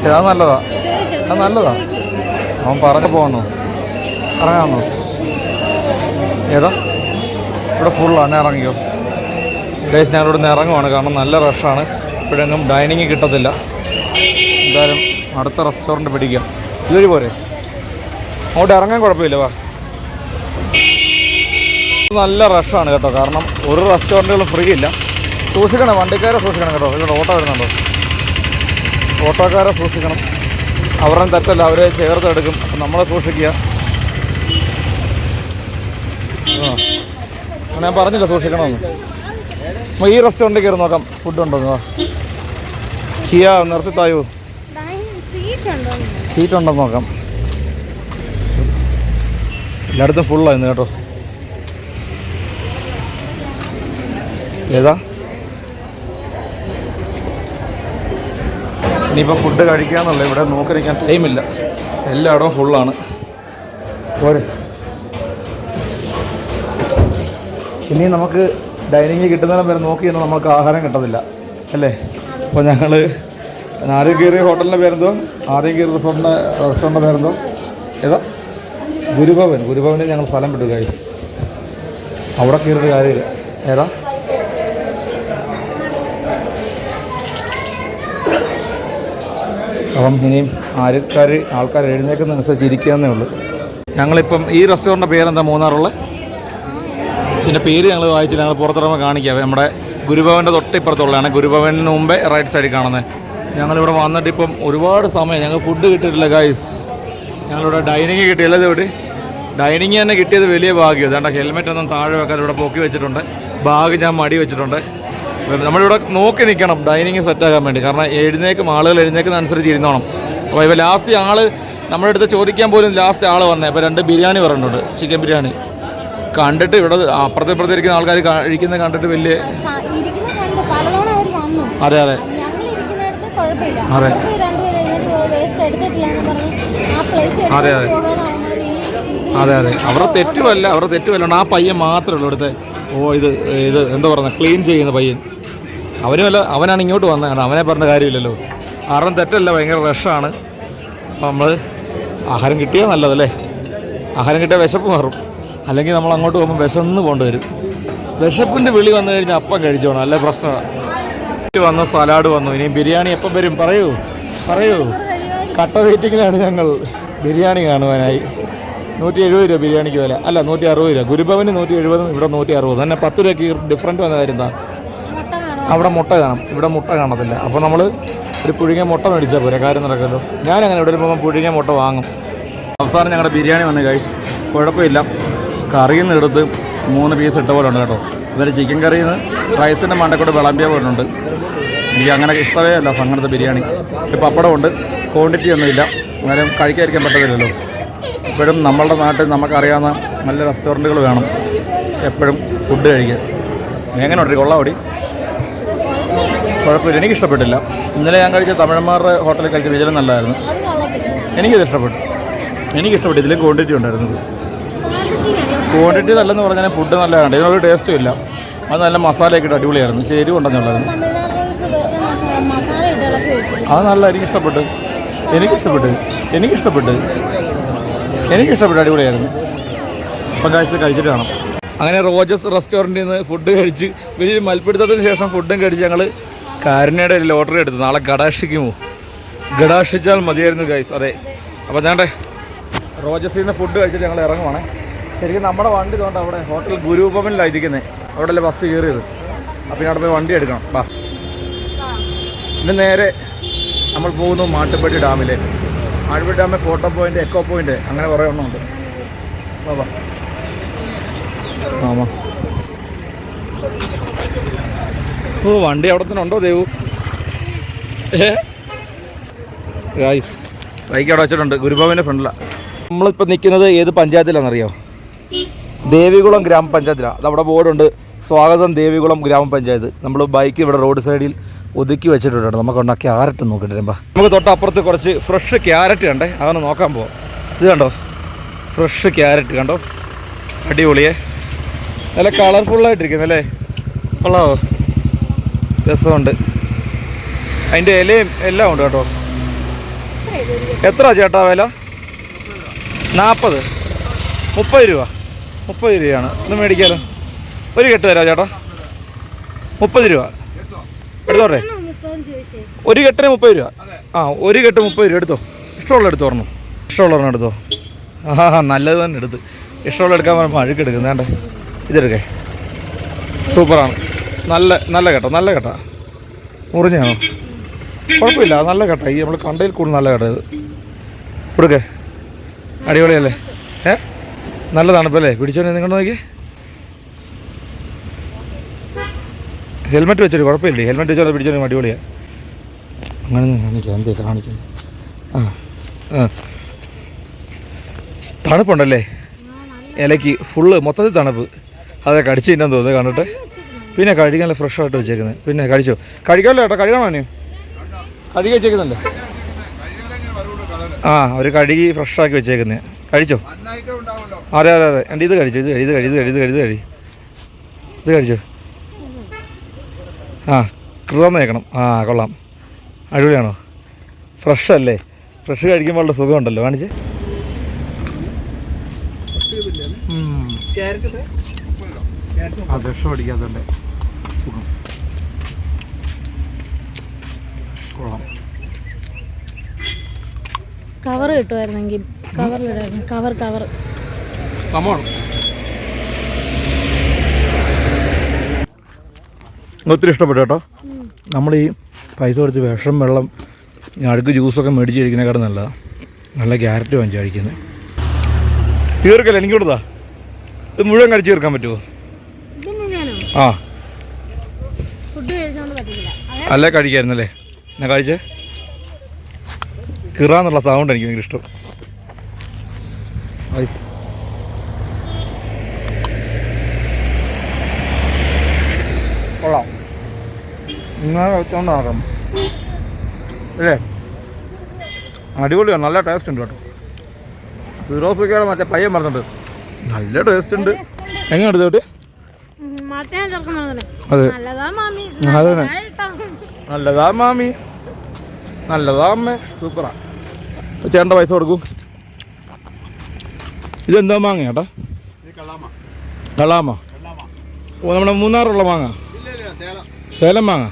അത് നല്ലതാ. അവൻ പറഞ്ഞു പോകാന്നോ? ഇറങ്ങാമെന്നോ? ഏതാ? ഇവിടെ ഫുള്ളാണ്, ഇറങ്ങിക്കോ ഗൈസ്. ഞങ്ങളിവിടെ നിന്ന് ഇറങ്ങുവാണ്, കാരണം നല്ല റഷാണ്. ഇപ്പോഴെങ്ങും ഡൈനിങ് കിട്ടത്തില്ല. എന്തായാലും അടുത്ത റെസ്റ്റോറൻറ്റ് പിടിക്കാം. ഇതൊരു പോരെ, അങ്ങോട്ട് ഇറങ്ങാൻ കുഴപ്പമില്ല. വാ. നല്ല റഷാണ് കേട്ടോ, കാരണം ഒരു റെസ്റ്റോറൻറ്റുകളും ഫ്രീ ഇല്ല. സൂക്ഷിക്കണം, വണ്ടിക്കാരെ സൂക്ഷിക്കണം കേട്ടോ. ഇവിടെ ഓട്ടോ വരുന്നുണ്ടോ? ഓട്ടോക്കാരെ സൂക്ഷിക്കണം. അവരുടെ തെറ്റല്ല, അവരെ ചേർത്തെടുക്കും. അപ്പം നമ്മളെ സൂക്ഷിക്കുക. ഞാൻ പറഞ്ഞില്ല സൂക്ഷിക്കണമെന്ന്. അപ്പോൾ ഈ റെസ്റ്റോറൻറ്റിൽ കയറി നോക്കാം ഫുഡ് ഉണ്ടോന്ന്. ഹിയ നിർത്തിത്തായോ, സീറ്റ് ഉണ്ടോന്ന് നോക്കാം. എല്ലായിടത്തും ഫുള്ളായിരുന്നു കേട്ടോ. ഏതാ? ഇനിയിപ്പോൾ ഫുഡ് കഴിക്കാന്നുള്ളത് ഇവിടെ നോക്കിയിരിക്കാൻ ടൈമില്ല. എല്ലായിടവും ഫുള്ളാണ്. പോരെ, ഇനി നമുക്ക് ഡൈനിങ് കിട്ടുന്നതിനും വരെ നോക്കിയാൽ നമുക്ക് ആഹാരം കിട്ടത്തില്ല അല്ലേ? അപ്പോൾ ഞങ്ങൾ ആര്യഗിരി ഹോട്ടലിൻ്റെ പേരെന്തോ? ആര്യഗിരി റെസ്റ്റോറൻറ്റിൻ്റെ പേരെന്തോ? ഏതാ? ഗുരുഭവനിൽ ഞങ്ങൾ സ്ഥലം വിട്ടു കാര്യം. അവിടെ കയറിയിട്ട് കാര്യമില്ല. ഏതാ? അപ്പം ഇനിയും ആൾക്കാർ എഴുന്നേക്കുന്നതനുസരിച്ച് ഇരിക്കാന്നേ ഉള്ളൂ. ഞങ്ങളിപ്പം ഈ റെസ്റ്റോറൻറ്റിൻ്റെ പേരെന്താ മൂന്നാറുള്ള? ഇതിൻ്റെ പേര് ഞങ്ങൾ വായിച്ചില്ല. ഞങ്ങൾ പുറത്തിറങ്ങുമ്പോൾ കാണിക്കാം. നമ്മുടെ ഗുരുഭവൻ്റെ തൊട്ടിപ്പുറത്തുള്ളതാണ്. ഗുരുഭവന് മുമ്പേ റൈറ്റ് സൈഡിൽ കാണുന്നത്. ഞങ്ങളിവിടെ വന്നിട്ട് ഇപ്പം ഒരുപാട് സമയം ഞങ്ങൾ ഫുഡ് കിട്ടിയിട്ടില്ല ഗൈസ്. ഞങ്ങളിവിടെ ഡൈനിങ് കിട്ടിയില്ല. ഇവിടെ ഡൈനിങ് തന്നെ കിട്ടിയത് വലിയ ഭാഗ്യം. അതുകൊണ്ട് ഹെൽമെറ്റ് ഒന്നും താഴെ വെക്കാൻ ഇവിടെ പൊക്കി വെച്ചിട്ടുണ്ട്. ബാഗ് ഞാൻ മടി വെച്ചിട്ടുണ്ട്. നമ്മളിവിടെ നോക്കി നിൽക്കണം ഡൈനിങ് സെറ്റാക്കാൻ വേണ്ടി. കാരണം ആളുകൾ എഴുന്നേക്കുന്നതനുസരിച്ച് ഇരുന്നോണം. അപ്പോൾ ഇപ്പോൾ ലാസ്റ്റ് നമ്മുടെ അടുത്ത് ചോദിക്കാൻ പോലും ലാസ്റ്റ് ആൾ വന്നേ. അപ്പോൾ 2 ബിരിയാണി പറഞ്ഞിട്ടുണ്ട്, ചിക്കൻ ബിരിയാണി. കണ്ടിട്ട് ഇവിടെ അപ്പുറത്തെ ഇരിക്കുന്ന ആൾക്കാർ കഴിക്കുന്നത് കണ്ടിട്ട് വലിയ അതെ അതെ അതെ അതെ അതെ അതെ അവരുടെ തെറ്റുമല്ല. ആ പയ്യൻ മാത്രമേ ഉള്ളൂ ഇവിടുത്തെ ഇത് എന്താ പറയുക ക്ലീൻ ചെയ്യുന്ന പയ്യൻ. അവനാണ് ഇങ്ങോട്ട് വന്നത്. കാരണം അവനെ പറഞ്ഞ കാര്യമില്ലല്ലോ. ആരും തെറ്റല്ല, ഭയങ്കര റഷാണ്. അപ്പം നമ്മൾ ആഹാരം കിട്ടിയാൽ നല്ലതല്ലേ. ആഹാരം കിട്ടിയാൽ വിശപ്പ് മാറും. അല്ലെങ്കിൽ നമ്മൾ അങ്ങോട്ട് പോകുമ്പോൾ വിശന്ന് പോകേണ്ടി വരും. വിശപ്പിൻ്റെ വിളി വന്നു കഴിഞ്ഞാൽ അപ്പം കഴിച്ചോണം, അല്ലേ പ്രശ്നമാണ്. വന്നു, സലാഡ് വന്നു. ഇനിയും ബിരിയാണി എപ്പം വരും പറയൂ. കട്ട വെയിറ്റിങ്ങിലാണ് ഞങ്ങൾ ബിരിയാണി കാണുവാനായി. 170 രൂപ ബിരിയാണിക്ക് വില. അല്ല 160 രൂപ. ഗുരുഭവന് 170, ഇവിടെ 160. തന്നെ 10 രൂപയ്ക്ക് ഡിഫറൻറ്റ് വന്ന കാര്യം എന്താ? അവിടെ മുട്ട കാണും, ഇവിടെ മുട്ട കാണത്തില്ല. അപ്പോൾ നമ്മൾ ഒരു പുഴുങ്ങിയ മുട്ട മേടിച്ചാൽ പോരെ, കാര്യം നടക്കുമല്ലോ. ഞാനങ്ങനെ ഇവിടെ പോകുമ്പോൾ പുഴുങ്ങിയ മുട്ട വാങ്ങും. അവസാനം ഞങ്ങളുടെ ബിരിയാണി വന്ന് കഴിച്ചു. കുഴപ്പമില്ല. കറിയിൽ നിന്ന് എടുത്ത് 3 പീസ് ഇട്ട പോലെ ഉണ്ട് കേട്ടോ. അതായത് ചിക്കൻ കറിയിൽ നിന്ന് റൈസിൻ്റെ മണ്ടക്കൂടെ വിളമ്പിയ പോലെ ഉണ്ട്. എനിക്ക് അങ്ങനെ ഇഷ്ടമേ അല്ല അങ്ങനത്തെ ബിരിയാണി. ഇപ്പോൾ പപ്പടമുണ്ട്, ക്വാണ്ടിറ്റി ഒന്നുമില്ല, അന്നേരം കഴിക്കാതിരിക്കാൻ പറ്റത്തില്ലല്ലോ. എപ്പോഴും നമ്മളുടെ നാട്ടിൽ നമുക്കറിയാവുന്ന നല്ല റെസ്റ്റോറൻറ്റുകൾ വേണം എപ്പോഴും ഫുഡ് കഴിക്കാൻ. എങ്ങനെ ഉണ്ട്? കൊള്ളാവടി? കുഴപ്പമില്ല, എനിക്കിഷ്ടപ്പെട്ടില്ല. ഇന്നലെ ഞാൻ കഴിച്ച തമിഴന്മാരുടെ ഹോട്ടലിൽ കഴിച്ച വിജയം നല്ലതായിരുന്നു. എനിക്കിഷ്ടപ്പെട്ടു. ഇതിലും ക്വാണ്ടിറ്റി ഉണ്ടായിരുന്നത്. ക്വാണ്ടിറ്റി നല്ലതെന്ന് പറഞ്ഞാൽ ഫുഡ് നല്ലതാണ്. ഇതിനൊരു ടേസ്റ്റും ഇല്ല. അത് നല്ല മസാലയൊക്കെ ഇട്ട് അടിപൊളിയായിരുന്നു. ചേരി ഉണ്ടെന്നുള്ളായിരുന്നു. അത് നല്ല എനിക്കിഷ്ടപ്പെട്ടു അടിപൊളിയായിരുന്നു. അപ്പം കഴിച്ചിട്ട് കാണാം. അങ്ങനെ റോജസ് റെസ്റ്റോറൻറ്റിൽ നിന്ന് ഫുഡ് കഴിച്ച് വലിയൊരു മൽപ്പിടുത്തത്തിന് ശേഷം ഫുഡും കഴിച്ച് ഞങ്ങൾ കാരുണ്യയുടെ ഒരു ലോട്ടറി എടുത്തു. നാളെ ഗടാക്ഷിച്ചാൽ മതിയായിരുന്നു ഗൈസ്. അതെ. അപ്പോൾ ഞാണ്ടേ റോജസിൽ നിന്ന് ഫുഡ് കഴിച്ചിട്ട് ഞങ്ങൾ ഇറങ്ങുവാണേ. ശരിക്കും നമ്മുടെ വണ്ടി തോണ്ട അവിടെ ഹോട്ടൽ ഗുരുഭവനിലായിരിക്കുന്നത്. അവിടെയല്ലേ ഫസ്റ്റ് കയറിയത്. അപ്പോൾ അവിടെ പോയി വണ്ടി എടുക്കണം. വാ. ഇന്ന് നേരെ നമ്മൾ പോകുന്നു മാട്ടുപ്പെട്ടി ഡാമിലേക്ക്. മാട്ടുപ്പെട്ടി ഡാമിൽ ഫോട്ടോ പോയിൻ്റ്, എക്കോ പോയിൻ്റ്, അങ്ങനെ കുറേ എണ്ണമുണ്ട്. വാ. ആമാ. വണ്ടി അവിടെ തന്നെ ഉണ്ടോ ദേവു? ഗൈസ് ബൈക്ക് അവിടെ വെച്ചിട്ടുണ്ട്. ഗുരുഭവൻ്റെ ഫ്രണ്ടിലാണ്. നമ്മളിപ്പോൾ നിൽക്കുന്നത് ഏത് പഞ്ചായത്തിലാണെന്നറിയോ? ദേവികുളം ഗ്രാമപഞ്ചായത്തിലാണ്. അതവിടെ ബോർഡുണ്ട്, സ്വാഗതം ദേവികുളം ഗ്രാമപഞ്ചായത്ത്. നമ്മൾ ബൈക്ക് ഇവിടെ റോഡ് സൈഡിൽ ഒതുക്കി വെച്ചിട്ടുണ്ട്. നമുക്കുണ്ടാ ക്യാരറ്റ് നോക്കിയിട്ട് നമുക്ക് തൊട്ടപ്പുറത്ത് കുറച്ച് ഫ്രഷ് ക്യാരറ്റ് കണ്ടേ, അതൊന്ന് നോക്കാൻ പോവാം. ഇത് കണ്ടോ, ഫ്രഷ് ക്യാരറ്റ് കണ്ടോ, അടിപൊളിയേ, നല്ല കളർഫുള്ളായിട്ടിരിക്കുന്നല്ലേ, കൊള്ളാവോ, രസമുണ്ട്. അതിൻ്റെ ഇലയും എല്ലാം ഉണ്ട് കേട്ടോ. എത്ര ചേട്ടാ വില? 40, 30 രൂപ. 30 രൂപയാണ്. ഒന്ന് മേടിക്കാലോ. ഒരു കെട്ട് തരാം ചേട്ടാ. 30 രൂപ എടുത്തോട്ടെ. ഒരു കെട്ടിന് 30 രൂപ. ആ, ഒരു കെട്ട് 30 രൂപ. എടുത്തോ, ഇഷ്ടമുള്ള എടുത്തോ. ഇഷ്ടമുള്ളവരണം എടുത്തോ. നല്ലത് തന്നെ എടുത്ത്. ഇഷ്ടമുള്ള എടുക്കാൻ പറയുമ്പോൾ അഴുക്കെടുക്കുന്നത്. വേണ്ടേ, ഇതെടുക്കേ. സൂപ്പറാണ്. നല്ല കെട്ടാ. മുറിഞ്ഞാണോ? കുഴപ്പമില്ല, നല്ല കെട്ടാ. ഈ നമ്മൾ കണ്ടയിൽ കൂടുതൽ നല്ല കെട്ടാ ഇത്. കൊടുക്കേ, അടിപൊളിയല്ലേ? നല്ല തണുപ്പല്ലേ? പിടിച്ചോണ്ട് നിങ്ങൾ നോക്കി. ഹെൽമെറ്റ് വെച്ചൊരു കുഴപ്പമില്ലേ? ഹെൽമെറ്റ് വെച്ചോണ്ട് പിടിച്ചോണ്ട് അടിപൊളിയാണ്. അങ്ങനെ കാണിക്കാം, എന്തേ കാണിക്കുന്നു. തണുപ്പുണ്ടല്ലേ ഇലയ്ക്ക്, ഫുള്ള് മൊത്തത്തിൽ തണുപ്പ്. അതെ, കടിച്ച് തിന്നാൻ തോന്നുന്നത് കണ്ടിട്ട്. പിന്നെ കഴിക്കാനല്ല ഫ്രഷായിട്ട് വെച്ചേക്കുന്നത്. പിന്നെ കഴിക്കാമല്ലോ ചേട്ടാ. കഴുകണോ? കഴുകി വെച്ചേക്കുന്നുണ്ട്. ആ, ഒരു കഴുകി ഫ്രഷാക്കി വെച്ചേക്കുന്നത്. കഴിച്ചോ? അതെ. എൻ്റെ ഇത് കഴിച്ചോ. ഇത് കഴിച്ചോ? ആ, കൃതം നേക്കണം. ആ, കൊള്ളാം, അടിപൊളിയാണോ? ഫ്രഷ് അല്ലേ? ഫ്രഷ് കഴിക്കുമ്പോൾ ഉള്ള സുഖമുണ്ടല്ലോ. കാണിച്ച്. ആ വിഷം അടിക്കാത്തതിൻ്റെ സുഖം കൊള്ളാം. കവർ കിട്ടുമായിരുന്നെങ്കിൽ കവറിലിടായിരുന്നു. കവർ ഒത്തിരി ഇഷ്ടപ്പെട്ടു കേട്ടോ. നമ്മൾ ഈ പൈസ കൊടുത്ത് വിഷം വെള്ളം അടുക്ക് ജ്യൂസൊക്കെ മേടിച്ച് കഴിക്കുന്നതിനേക്കാളും നല്ലതാണ്. നല്ല ക്യാരറ്റ് വാങ്ങിച്ച് കഴിക്കുന്നത്. തീർക്കല്ലേ? എനിക്ക് കൊടുത്താ ഇത് മുഴുവൻ കഴിച്ച് തീർക്കാൻ പറ്റുമോ? ആ അല്ലേ കഴിക്കായിരുന്നല്ലേ? ഞാൻ കഴിച്ചേ കിറാന്നുള്ള സൗണ്ട് എനിക്ക് ഭയങ്കര ഇഷ്ടം. കൊള്ളാം. ഇങ്ങനെ വെച്ചോണ്ട് നടക്കണം അല്ലേ? അടിപൊളിയാണ്. നല്ല ടേസ്റ്റ് ഉണ്ട് കേട്ടോ. ഫിറോസിക്കയുടെ മറ്റേ പയ്യൻ പറഞ്ഞിട്ട് നല്ല ടേസ്റ്റ് ഉണ്ട്. എങ്ങനെ എടുത്തോട്ട്? അതെ അതെ നല്ലതാ മാമി, നല്ലതാ അമ്മേ, സൂപ്പറാ. ചേട്ടൻ്റെ പൈസ കൊടുക്കും. ഇതെന്താ മാങ്ങ ചേട്ടാ? കളാമ. ഓ നമ്മുടെ മൂന്നാറുള്ള മാങ്ങ, സേലം മാങ്ങ.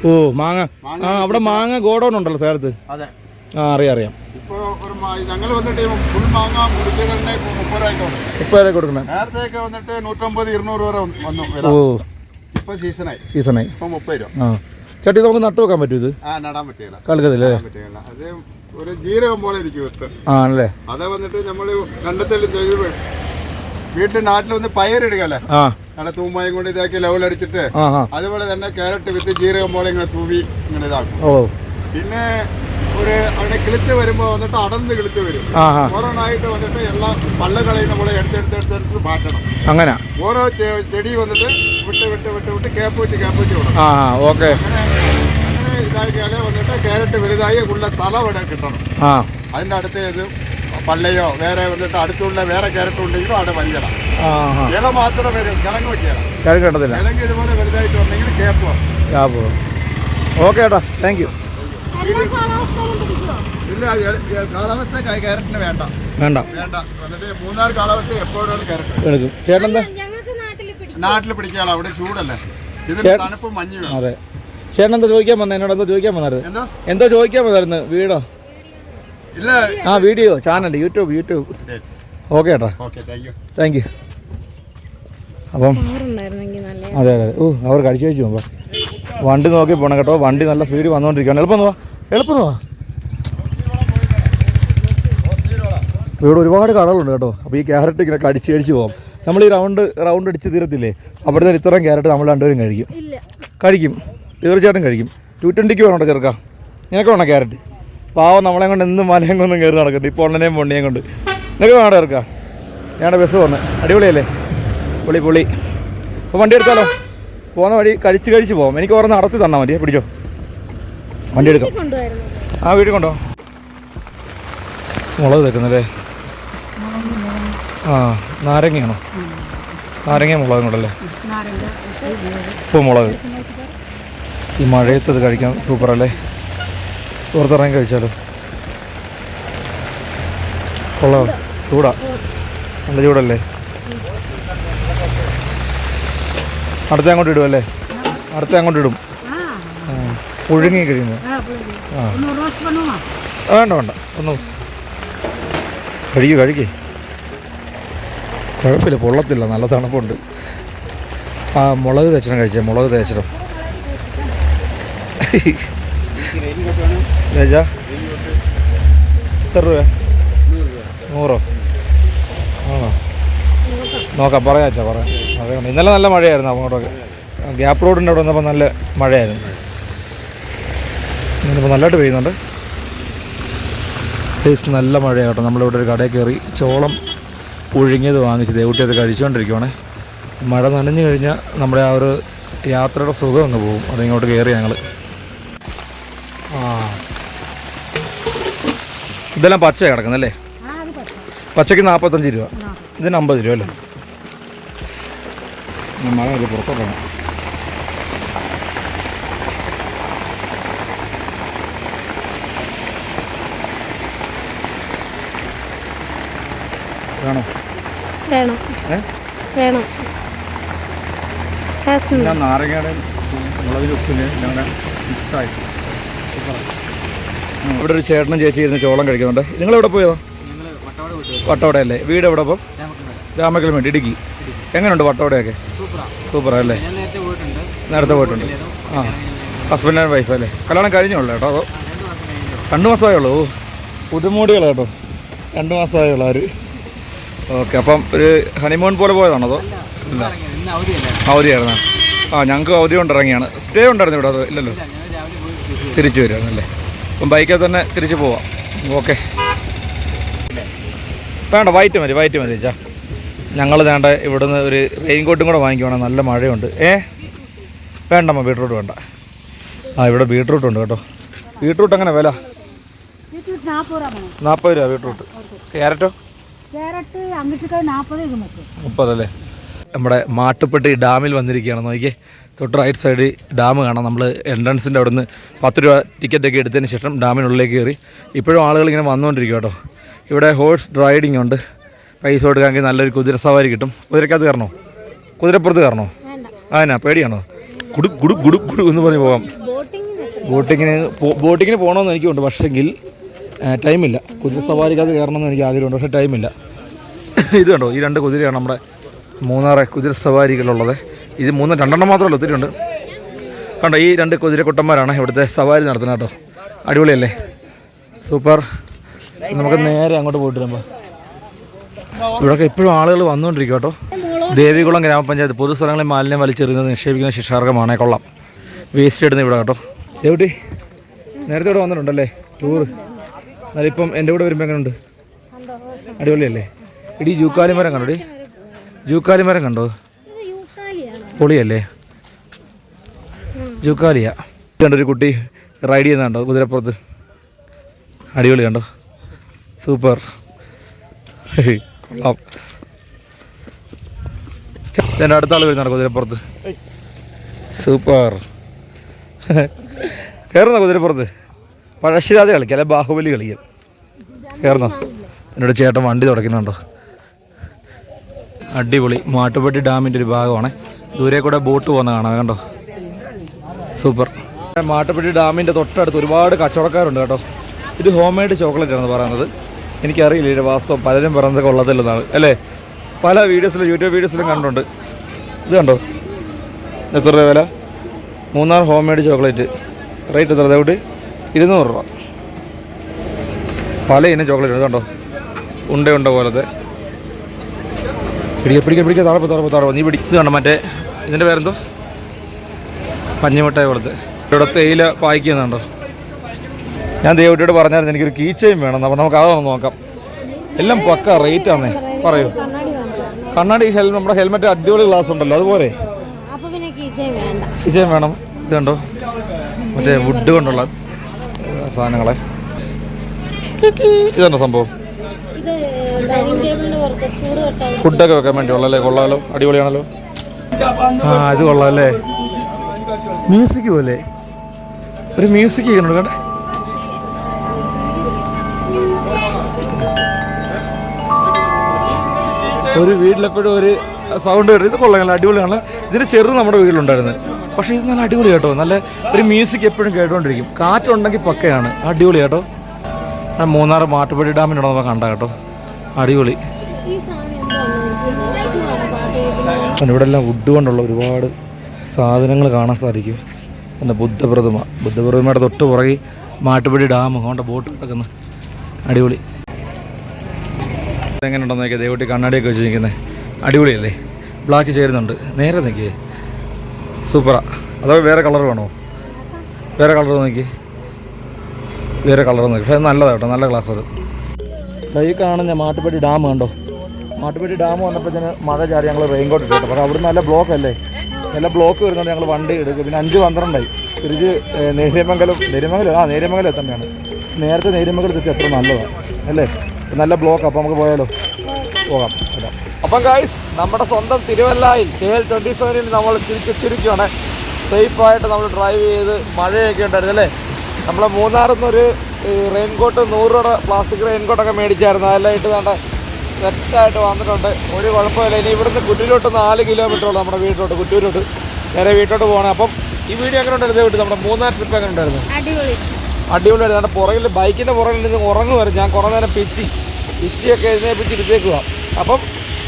ഓ മാങ്ങ. ആ അവിടെ മാങ്ങ ഗോഡൗൺ ഉണ്ടല്ലോ സേലത്ത്. ആ അറിയാം. 30 കൊടുക്കണേ. ഓ സീസണായി. ആ ചേട്ടി നമുക്ക് നട്ടു വെക്കാൻ പറ്റും ഇത്? കളിക്കത്തില്ലേ? ഒരു ജീരകം പോലെ ഇരിക്കും. ആണല്ലേ? അത് വന്നിട്ട് നമ്മള് കണ്ടെത്തൽ വീട്ടിൽ നാട്ടിൽ വന്ന് പയറിടുകയല്ലേ, നല്ല തൂമ്പായും കൊണ്ട് ഇതാക്കി ലെവലടിച്ചിട്ട് അതുപോലെ തന്നെ ക്യാരറ്റ് വിത്ത് ജീരകം പോലെ ഇങ്ങനെ തൂവി ഇങ്ങനെ ഇതാക്കും. പിന്നെ ഒരു അവിടെ കിളുത്ത് വരുമ്പോ വന്നിട്ട് അടർന്ന് കിളുത്ത് വരും. ഓരോന്നായിട്ട് വന്നിട്ട് എല്ലാം പള്ള കളയുന്ന പോലെ എടുത്ത് മാറ്റണം. അങ്ങനെ ഓരോ ചെടി വന്നിട്ട് വിട്ട് കേപ്പ് വെച്ച് വിടണം. അങ്ങനെ ഇതാക്കിയാലേ വന്നിട്ട് ക്യാരറ്റ് വലുതായി ഉള്ള തല ഇവിടെ കിട്ടണം. അതിന്റെ അടുത്ത് ഇത് പള്ളയോ വേറെ വന്നിട്ട് അടുത്തുള്ള വേറെ ക്യാരറ്റ് ഉണ്ടെങ്കിലും അവിടെ വലിയണം. ഇല മാത്രം വരും, കിഴങ്ങ് വെക്കണം. കിഴങ്ങ് ഇതുപോലെ വലുതായിട്ട് വന്നെങ്കിൽ കേപ്പ്. ഓക്കെ ഏട്ടാ, താങ്ക് യു. ഇല്ല, കാലാവസ്ഥ ക്യാരറ്റിന് വേണ്ട. വന്നിട്ട് മൂന്നാർ കാലാവസ്ഥ എപ്പോഴും ക്യാരറ്റ് ചേട്ടൻ നാട്ടിൽ പിടിക്കാനുള്ള. അവിടെ ചൂടല്ലേ, ഇതിന് തണുപ്പ് മഞ്ഞ് വേണം. അതെ. ചേട്ടൻ എന്താ ചോദിക്കാൻ വന്നത്? എന്നോട് എന്തോ ചോദിക്കാൻ വന്നായിരുന്നു. എന്തോ ചോദിക്കാൻ വന്നായിരുന്നു? വീടോ? ഇല്ല, ആ വീഡിയോ ചാനൽ യൂട്യൂബ്. ഓക്കെ ഏട്ടാ, താങ്ക് യു. അപ്പം അതെ. ഓ അവർ കഴിച്ചു പോകുമ്പോൾ വണ്ടി നോക്കി പോകണം കേട്ടോ. വണ്ടി നല്ല സ്പീഡിൽ വന്നുകൊണ്ടിരിക്കുകയാണ്. എളുപ്പം പോവാ. ഇവിടെ ഒരുപാട് കടകളുണ്ട് കേട്ടോ. അപ്പോൾ ഈ ക്യാരറ്റ് ഇങ്ങനെ കടിച്ച് പോകാം. നമ്മൾ ഈ റൗണ്ട് അടിച്ച് തീരത്തില്ലേ, അവിടുത്തെ ഇത്രയും ക്യാരറ്റ് നമ്മൾ രണ്ടുപേരും കഴിക്കും. തീർച്ചയായിട്ടും കഴിക്കും. 220 വേണോ ചെറുക്ക? നിനക്ക് വേണം ക്യാരറ്റ്? പാവം നമ്മളെ കൊണ്ട് എന്തും മലയും കൊന്നും കയറി നടക്കുന്നത്. ഇപ്പോൾ ഉള്ളനെയും പൊണ്ണിയും കൊണ്ട്. നിനക്ക് വേണം ചെറുക്ക? ഞങ്ങളുടെ ബസ് വന്ന് അടിപൊളിയല്ലേ? പൊളി. അപ്പോൾ വണ്ടി എടുത്താലോ? പോകുന്ന വഴി കഴിച്ച് പോകാം. എനിക്ക് ഓരോ നടത്തി തന്നാൽ മതി. പിടിച്ചോ, വണ്ടി എടുക്കാം. ആ വീട്ടിൽ കൊണ്ടോ. മുളക് തേക്കുന്നല്ലേ? ആ നാരങ്ങയാണോ? നാരങ്ങ മുളകും കൊണ്ടല്ലേ? ഇപ്പോൾ മുളക്. ഈ മഴയത്തത് കഴിക്കാൻ സൂപ്പറല്ലേ? പുറത്തിറങ്ങി കഴിച്ചാലോ? കൊള്ളാം. ചൂടാ, നല്ല ചൂടല്ലേ? അടുത്ത അങ്ങോട്ട് ഇടുമല്ലേ? ഇടും. പുഴുങ്ങി കഴിയുന്നത്. വേണ്ട ഒന്ന് കഴിക്കേ. കുഴപ്പമില്ല, പൊള്ളത്തില്ല, നല്ല തണുപ്പുണ്ട്. ആ മുളക് തേച്ചണം കഴിച്ചേ. മുളക് തേച്ചണം. എത്ര രൂപ? 100 ആണോ? നോക്കാം, പറയാം. ഇന്നലെ നല്ല മഴയായിരുന്നു അങ്ങോട്ടൊക്കെ. ഗ്യാപ്പ് റോഡിൻ്റെ അവിടെ വന്നപ്പോൾ നല്ല മഴയായിരുന്നു. ഇന്നിപ്പോൾ നല്ലതായിട്ട് പെയ്യുന്നുണ്ട്. നല്ല മഴയാണ് കേട്ടോ. നമ്മളിവിടെ ഒരു കടയിൽ കയറി ചോളം പുഴുങ്ങിയത് വാങ്ങിച്ച് ദേവുട്ടിയത് കഴിച്ചുകൊണ്ടിരിക്കുവാണേ. മഴ നനഞ്ഞു കഴിഞ്ഞാൽ നമ്മുടെ ആ ഒരു യാത്രയുടെ സുഖം അങ്ങ് പോകും. അതിങ്ങോട്ട് കയറി ഞങ്ങൾ. ഇതെല്ലാം പച്ചയാണ് കിടക്കുന്നല്ലേ? പച്ചയ്ക്ക് 45 രൂപ, ഇതിന് 50 രൂപ അല്ലേ? മഴ പുറത്തോട്ടാണ്. വേണോ? വേണം വേണം. ഞാൻ നാരങ്ങയുടെ മുളകിൽ ഉപ്പിന് ഞങ്ങളുടെ മിക്സായി. ഇവിടെ ഒരു ചേട്ടനും ചേച്ചി ഇരുന്ന് ചോളം കഴിക്കുന്നുണ്ട്. നിങ്ങളെവിടെ പോയതോ? വട്ടവടയല്ലേ? വീട് എവിടെ? അപ്പം രാമക്കൽ വേണ്ടി ഇടുക്കി. എങ്ങനെയുണ്ട് വട്ടവടയൊക്കെ? സൂപ്പറാ അല്ലേ? നേരത്തെ പോയിട്ടുണ്ട്. ആ, ഹസ്ബൻഡ് ആൻഡ് വൈഫ് അല്ലേ? കല്യാണം കഴിഞ്ഞുള്ളൂ കേട്ടോ? അതോ 2 മാസമേ ഉള്ളൂ? പുതുമോടികളാണ് കേട്ടോ, 2 മാസമേ ഉള്ളൂ അവർ. ഓക്കെ, അപ്പം ഒരു ഹണിമൂൺ പോലെ പോയതാണോ അതോ? ഇല്ല, അവധിയായിരുന്നു. ആ, ഞങ്ങൾക്ക് അവധി കൊണ്ട് ഇറങ്ങിയാണ്. സ്റ്റേ ഉണ്ടായിരുന്നു ഇവിടെ? അതോ ഇല്ലല്ലോ, തിരിച്ചു വരുവാണല്ലേ? അപ്പം ബൈക്കിൽ തന്നെ തിരിച്ചു പോവാം. ഓക്കെ, വേണ്ട വൈറ്റ് മതി ചാ. ഞങ്ങൾ വേണ്ട ഇവിടുന്ന് ഒരു റെയിൻകോട്ടും കൂടെ വാങ്ങിക്കുവാണ്, നല്ല മഴയുണ്ട്. വേണ്ടമ്മ, ബീട്രൂട്ട് വേണ്ട. ആ, ഇവിടെ ബീട്രൂട്ട് ഉണ്ട് കേട്ടോ. ബീട്രൂട്ട് എങ്ങനെ വില? 40 രൂപ ബീട്രൂട്ട്. ക്യാരറ്റോ? 30 അല്ലേ? നമ്മുടെ മാട്ടുപ്പെട്ടി ഡാമിൽ വന്നിരിക്കുകയാണ്. നോക്കിയേ, തൊട്ട് റൈറ്റ് സൈഡിൽ ഡാം കാണാം. നമ്മൾ എൻട്രൻസിൻ്റെ അവിടെ നിന്ന് 10 രൂപ ടിക്കറ്റൊക്കെ എടുത്തതിന് ശേഷം ഡാമിനുള്ളിലേക്ക് കയറി. ഇപ്പോഴും ആളുകൾ ഇങ്ങനെ വന്നുകൊണ്ടിരിക്കും കേട്ടോ. ഇവിടെ ഹോഴ്സ് റൈഡിങ് ഉണ്ട്. പൈസ കൊടുക്കാമെങ്കിൽ നല്ലൊരു കുതിര സവാരി കിട്ടും. കുതിരക്കകത്ത് കയറണോ? കുതിരപ്പുറത്ത് കയറണോ? അതിനാ പേടിയാണോ? ഗുഡു ഗുഡു ഗുഡു ഗുഡു എന്ന് പറഞ്ഞ് പോകാം. ബോട്ടിങ്ങിന് പോകണമെന്ന് എനിക്കുണ്ട്, പക്ഷേങ്കിൽ ടൈമില്ല. കുതിര സവാരിക്കകത്ത് കയറണമെന്ന് എനിക്ക് ആഗ്രഹമുണ്ട്, പക്ഷേ ടൈമില്ല. ഇത് കണ്ടോ, ഈ 2 കുതിരയാണ് നമ്മുടെ മൂന്നാറെ കുതിര സവാരികളുള്ളത്. ഇത് 2 മാത്രമല്ല, ഒത്തിരി ഉണ്ട്. കണ്ടോ, ഈ 2 കുതിരക്കുട്ടന്മാരാണ് ഇവിടുത്തെ സവാരി നടത്തുന്നത് കേട്ടോ. അടിപൊളിയല്ലേ? സൂപ്പർ. നമുക്ക് നേരെ അങ്ങോട്ട് പോയിട്ട് വരുമ്പോൾ ഇവിടെയൊക്കെ എപ്പോഴും ആളുകൾ വന്നുകൊണ്ടിരിക്കും കേട്ടോ. ദേവികുളം ഗ്രാമപഞ്ചായത്ത് പൊതുസ്ഥലങ്ങളിൽ മാലിന്യം വലിച്ചെറിയുന്നത് നിക്ഷേപിക്കുന്ന ശിക്ഷാർഹമാണ്. കൊള്ളാം. വേസ്റ്റ് ഇടുന്ന ഇവിടെ കേട്ടോ. എവിടെ നേരത്തെ ഇവിടെ വന്നിട്ടുണ്ടല്ലേ ടൂറ്? എന്നാലിപ്പം എൻ്റെ കൂടെ വരുമ്പോൾ എങ്ങനെയുണ്ട്? അടിപൊളിയല്ലേ? ഇടി ജൂക്കാലിമരം കണ്ടോ? ജൂക്കാലിമരം കണ്ടോ? പൊളിയല്ലേ? ജൂക്കാലിയ കണ്ടൊരു കുട്ടി റൈഡ് ചെയ്യുന്നുണ്ടോ കുതിരപ്പുറത്ത്? അടിപൊളി കണ്ടോ? സൂപ്പർ. കൊള്ളാം. എൻ്റെ അടുത്ത ആൾ വരുന്നുണ്ടോ കുതിരപ്പുറത്ത്? സൂപ്പർ. കയറുന്നോ കുതിരപ്പുറത്ത്? പഴശ്ശിരാജ കളിക്കാം അല്ലെ ബാഹുബലി കളിക്കാം. കയറുന്നോ? എന്നോട് ചേട്ടൻ വണ്ടി തുടക്കുന്നുണ്ടോ? അടിപൊളി. മാട്ടുപ്പെട്ടി ഡാമിൻ്റെ ഒരു ഭാഗമാണ്. ദൂരെ കൂടെ ബോട്ട് പോകുന്ന കാണാം കണ്ടോ? സൂപ്പർ. മാട്ടുപ്പെട്ടി ഡാമിൻ്റെ തൊട്ടടുത്ത് ഒരുപാട് കച്ചവടക്കാരുണ്ട് കേട്ടോ. ഇത് ഹോം മെയ്ഡ് ചോക്ലേറ്റ് ആണെന്ന് പറയുന്നത്. എനിക്കറിയില്ല ഇതിൻ്റെ വാസ്തവം. പലരും പറയുന്നത് കൊള്ളത്തില്ലെന്നാണ് അല്ലേ? പല വീഡിയോസിലും യൂട്യൂബ് വീഡിയോസിലും കണ്ടുണ്ട്. ഇത് കണ്ടോ? എത്ര രൂപ വില? Munnar home made chocolate. Rate എത്ര? അതോട്ട് 200 രൂപ. പല ഇനം ചോക്ലേറ്റ് കണ്ടോ? ഉണ്ട പോലത്തെ. പിടിക്കുക താഴെ നീ പിടി. ഇത് കണ്ടോ? മറ്റേ ഇതിൻ്റെ പേരെന്തോ? പഞ്ഞിമിഠായി പോലത്തെ. ഇവിടെ തേയില പായ്ക്കുന്നുണ്ടോ? ഞാൻ ദേവട്ടിയോട് പറഞ്ഞായിരുന്നു എനിക്കൊരു കീ ചെയിൻ വേണം. അപ്പോൾ നമുക്ക് അതൊന്ന് നോക്കാം. എല്ലാം പക്ക റേറ്റ് ആണേ. പറയൂ. കണ്ണാടി നമ്മുടെ ഹെൽമെറ്റ് അടിപൊളി ഗ്ലാസ് ഉണ്ടല്ലോ, അതുപോലെ കീ ചെയിൻ വേണം. ഇത് കണ്ടോ? മറ്റേ വുഡ് കൊണ്ടുള്ള സാധനങ്ങളെ. ഇതുണ്ടോ സംഭവം? ഫുഡൊക്കെ വെക്കാൻ വേണ്ടിയുള്ളല്ലേ? കൊള്ളാമല്ലോ, അടിപൊളിയാണല്ലോ. ആ, ഇത് കൊള്ളാം അല്ലേ? മ്യൂസിക് പോലെ ഒരു മ്യൂസിക് ചെയ്യുന്നുണ്ട് കണ്ടേ. ഒരു വീട്ടിലെപ്പോഴും ഒരു സൗണ്ട് വരും. ഇത് കൊള്ളാം, അടിപൊളിയാണ്. ഇതിൻ്റെ ചെറു നമ്മുടെ വീട്ടിലുണ്ടായിരുന്നു, പക്ഷേ ഇത് നല്ല അടിപൊളി കേട്ടോ. നല്ല ഒരു മ്യൂസിക് എപ്പോഴും കേട്ടുകൊണ്ടിരിക്കും. കാറ്റുണ്ടെങ്കിൽ പക്കയാണ്. അടിപൊളി കേട്ടോ. മൂന്നാർ മാട്ടുപ്പെട്ടി ഡാമിനുണ്ടോ നമ്മൾ കണ്ട കേട്ടോ. അടിപൊളി. ഇവിടെ എല്ലാം വുഡ് കൊണ്ടുള്ള ഒരുപാട് സാധനങ്ങൾ കാണാൻ സാധിക്കും. പിന്നെ ബുദ്ധപ്രതിമയുടെ തൊട്ട് പുറകെ മാട്ടുപ്പെട്ടി ഡാം കൊണ്ട് ബോട്ട് കിടക്കുന്നു. അടിപൊളി. എങ്ങനെയുണ്ടെന്ന് നോക്കിയാൽ ദേവട്ടി കണ്ണാടിയൊക്കെ വെച്ച് നിൽക്കുന്നത് അടിപൊളിയല്ലേ? ബ്ലാക്ക് ചേരുന്നുണ്ട്. നേരെ നോക്കിയേ, സൂപ്പറാ. അതോ വേറെ കളർ വേണോ? വേറെ കളർ നോക്കി, വേറെ കളർ നോക്കി. പക്ഷേ നല്ലതാണ് കേട്ടോ, നല്ല ക്ലാസ് അത്. ഈ കാണുന്ന മാട്ടുപ്പെട്ടി ഡാം കണ്ടോ? മാട്ടുപ്പെട്ടി ഡാം വന്നപ്പോഴത്തേന് മഴ ചാടി ഞങ്ങൾ റെയിൻകോട്ട് ഇട്ടു. പക്ഷേ അവിടെ നല്ല ബ്ലോക്ക് അല്ലേ? നല്ല ബ്ലോക്ക് വരുന്നുണ്ട്. ഞങ്ങൾ വണ്ടി എടുക്കും. പിന്നെ 5:12 തിരിച്ച് നേര്യമംഗലം എത്തേണ്ടതാണ്. നേരത്തെ നേര്യമംഗലം എത്തി എത്ര നല്ലതാണ് അല്ലേ? നല്ല ബ്ലോക്ക്. അപ്പോൾ നമുക്ക് പോയാലോ? പോകാം. അപ്പം ഗായ്സ്, നമ്മുടെ സ്വന്തം തിരുവല്ലായിൽ KL27 നമ്മൾ തിരിച്ചെത്തിയിരിക്കുകയാണ്. സേഫായിട്ട് നമ്മൾ ഡ്രൈവ് ചെയ്ത് മഴയൊക്കെ ഉണ്ടായിരുന്നു അല്ലേ? നമ്മളെ മൂന്നാറിൽ നിന്നൊരു റെയിൻകോട്ട് 100 രൂപ പ്ലാസ്റ്റിക് റെയിൻകോട്ടൊക്കെ മേടിച്ചായിരുന്നു. അതെല്ലാം ഇട്ട് വേണ്ട സെറ്റായിട്ട് വന്നിട്ടുണ്ട്. ഒരു കുഴപ്പമില്ല. ഇനി ഇവിടുന്ന് കുറ്റൂരോട്ട് 4 കിലോമീറ്ററുള്ളൂ നമ്മുടെ വീട്ടിലോട്ട്. കുറ്റൂരോട്ട് നേരെ വീട്ടിലോട്ട് പോകണം. അപ്പം ഈ വീഡിയോ എങ്ങനെ ഉണ്ടായിരുന്നു വീട്ടിൽ? നമ്മുടെ 3-ാം ട്രിപ്പ് എങ്ങനെ ഉണ്ടായിരുന്നു? അടിപൊളിയായിരുന്നു. നമ്മുടെ പുറകിൽ ബൈക്കിൻ്റെ പുറകിൽ നിന്ന് ഉറങ്ങുമായിരുന്നു. ഞാൻ കുറേ നേരം പിച്ചിയൊക്കെ എഴുന്നേപ്പിച്ചിരുത്തേക്കുക. അപ്പം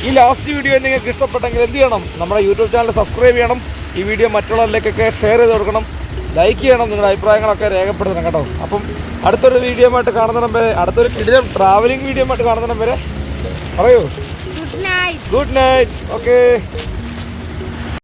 ഈ ലാസ്റ്റ് വീഡിയോ നിങ്ങൾക്ക് ഇഷ്ടപ്പെട്ടെങ്കിൽ എന്ത് ചെയ്യണം? നമ്മുടെ യൂട്യൂബ് ചാനൽ സബ്സ്ക്രൈബ് ചെയ്യണം. ഈ വീഡിയോ മറ്റുള്ളവരിലേക്കൊക്കെ ഷെയർ ചെയ്ത് കൊടുക്കണം. ലൈക്ക് ചെയ്യണം. നിങ്ങളുടെ അഭിപ്രായങ്ങളൊക്കെ രേഖപ്പെടുത്തണം കേട്ടോ. അപ്പം അടുത്തൊരു വീഡിയോ ആയിട്ട് കാണുന്നിടം വരെ, അടുത്തൊരു കിടിലം ട്രാവലിംഗ് വീഡിയോ ആയിട്ട് കാണുന്നിടം വരെ പറയൂ. Good night. ഓക്കെ.